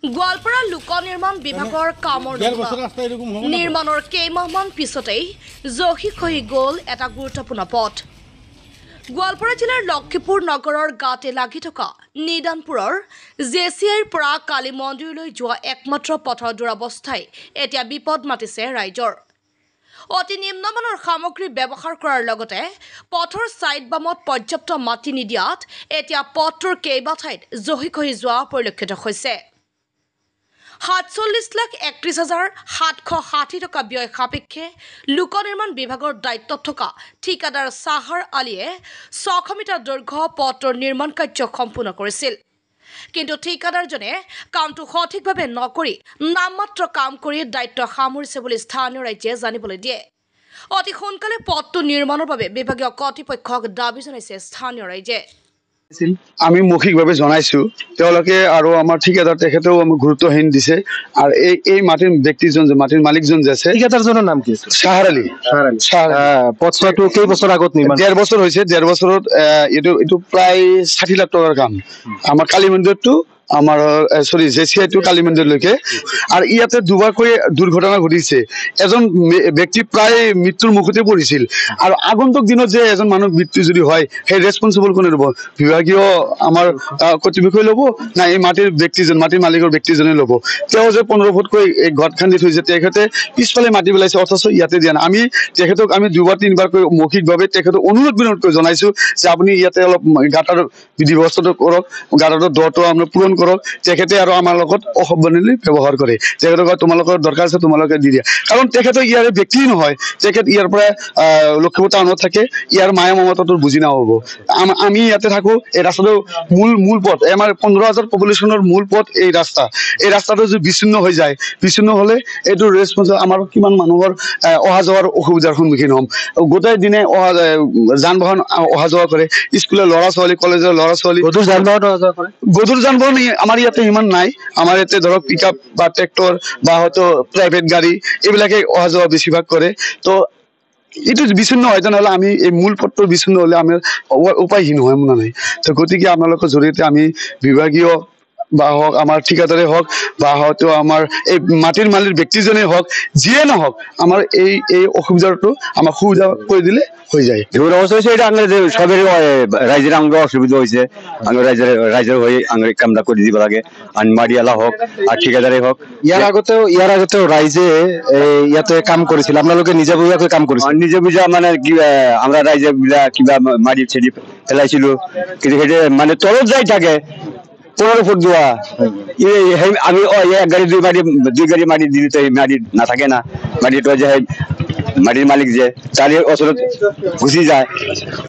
গোৱালপাৰা লোক নিৰ্মাণ বিভাগৰ কামৰ নিৰ্মাণৰ কেইমাহমান পিছতেই জহি খহি গ'ল এটা গুৰুত্বপূৰ্ণ পথ। গোৱালপাৰা জিলাৰ লক্ষীপুৰ নগৰৰ গাতে লাগি থকা নিদানপুৰৰ জেচিআইৰ পৰা কালী মন্দিৰলৈ যোৱা একমাত্ৰ পথৰ দুৰৱস্থাই এতিয়া বিপদ মাতিছে ৰাইজৰ। অতি নিম্নমানৰ সামগ্ৰী ব্যৱহাৰ কৰাৰ লগতে পথৰ ছাইড বামত পৰ্যাপ্ত মাটি নিদিয়াত এতিয়া পথটোৰ কেইবা ঠাইত জহি খহি যোৱা পৰিলক্ষিত হৈছে। ৪৭,৩১,৭৬০ টকা ব্যয় সাপেক্ষে লোক নিৰ্মাণ বিভাগৰ দায়িত্বত থকা ঠিকাদাৰ চাহাৰ আলীয়ে ৬০০ মিটাৰ দৈৰ্ঘ্য পথটোৰ নিৰ্মাণ কাৰ্য সম্পূৰ্ণ কৰিছিল। কিন্তু ঠিকাদাৰজনে কামটো সঠিকভাৱে নকৰি নামমাত্ৰ কাম কৰি দায়িত্ব সামৰিছে বুলি স্থানীয় ৰাইজে জানিবলৈ দিয়ে। অতি সোনকালে পথটো নিৰ্মাণৰ বাবে বিভাগীয় কৰ্তৃপক্ষক দাবী জনাইছে স্থানীয় ৰাইজে। আমি মৌখিকভাৱে জনাইছো, তেওঁলোকে আৰু আমাৰ ঠিকাদাৰ তেখেতেও আমাক গুৰুত্বহীন দিছে। আৰু এই মাটিৰ ব্যক্তিজন যে মাটিৰ মালিকজন যে আছে, ঠিকাদাৰজনৰ নাম কি? চাহাৰ আলী। পথটো কেইবছৰ আগত নিৰ্মাণ? ১.৫ বছৰ হৈছে। ১.৫ বছৰত এইটো প্ৰায় ৬০ লাখ টকাৰ কাম। আমাৰ কালী মন্দিৰটো আমাৰ জেচিআইটো কালী মন্দিৰলৈকে। আৰু ইয়াতে দুবাৰকৈ দুৰ্ঘটনা ঘটিছে। এজন ব্যক্তি প্ৰায় মৃত্যুৰ মুখতে পৰিছিল। আৰু আগন্তুক দিনত যে এজন মানুহ মৃত্যু যদি হয়, সেই ৰেছপনচিবল কোনে ল'ব? বিভাগীয় আমাৰ কৰ্তৃপক্ষই ল'ব না এই মাটিৰ মালিকৰ ব্যক্তিজনে ল'ব? তেওঁ যে ১৫ ফুটকৈ গদ খান্দি থৈছে, তেখেতে পিছফালে মাটি পেলাইছে, অথচ ইয়াতে দিয়া নাই। আমি তেখেতক ২বাৰ ৩বাৰকৈ মৌখিকভাৱে তেখেতক অনুৰোধ বিনোধকৈ জনাইছো যে আপুনি ইয়াতে অলপ গাঁতৰ বিধি ব্যৱস্থাটো কৰক, গাঁতৰ দটো আপুনি পূৰণ কৰক। তেখেতে আৰু আমাৰ লগত অসভ্যালী ব্যৱহাৰ কৰে। তেখেতক তোমালোকৰ দৰকাৰ আছে, তোমালোকে দি দিয়া। কাৰণ তেখেতে ইয়াৰে ব্যক্তি নহয়, তেখেত ইয়াৰ পৰা লক্ষীপুৰ টাউনত থাকে। ইয়াৰ মায়া মমতাটো বুজি নাপাব। আমি ইয়াতে থাকো। এই ৰাস্তাটো মূল পথ, আমাৰ ১৫,০০০ পপুলেশ্যনৰ মূল পথ এই ৰাস্তা। এই ৰাস্তাটো যদি বিচ্ছিন্ন হৈ যায়, বিচ্ছিন্ন হ'লে এইটো ৰেছপন্সিবল আমাৰ কিমান মানুহৰ অহা যোৱাৰ অসুবিধাৰ সন্মুখীন হ'ম। গোটেই দিনে যান বাহন অহা যোৱা কৰে, স্কুলৰ ল'ৰা ছোৱালী, কলেজৰ ল'ৰা ছোৱালী। গধুৰ যান বাহন আমাৰ ইয়াতে ইমান নাই। আমাৰ ইয়াতে ধৰক পিকআপ বা ট্ৰেক্টৰ বা হয়তো প্ৰাইভেট গাড়ী এইবিলাকে অহা যোৱা বেছিভাগ কৰে। তো এইটো বিচ্ছিন্ন হয়, তেনেহ'লে আমি এই মূল পথটো বিচ্ছিন্ন হ'লে আমি উপায়হীন হয় মনে নাই। তো গতিকে আপোনালোকৰ জৰিয়তে আমি বিভাগীয় বা হওক, আমাৰ ঠিকাদাৰে হওক, বা হয়তো আমাৰ এই মাটিৰ মালিক ব্যক্তিজনেই হওক, যিয়ে নহওক, আমাৰ এই অসুবিধাটো আমাক সুবিধা কৰি দিলে হৈ যায়। সবের রাইজের আঙ্গ অসুবিধা হয়েছে, রাইজের হয়ে আঙ্গের কামটা করে দিব লাগে। আর মাড়িয়ালা হোক আর ঠিকাদারে হোক। ইয়ার আগতেও রাইজে ইয়াতে কাম করেছিল, আপনাদের নিজে বুঝাকে কাম করেছিল? নিজে বুঝা মানে আমরা রাইজে বুঝা কিবা মাড়ি ছেড়ি ফেলাইছিল, কিন্তু সেটা মানে তরফ যাই থাকে ১৫ ফুট দেওয়া। আমি এক গাড়ি দুই গাড়ি মাটি দিলে তো এই মাটি না থাকে না। মাটিটা যে মাটির মালিক যে তার ওচৰত গুচি যায়।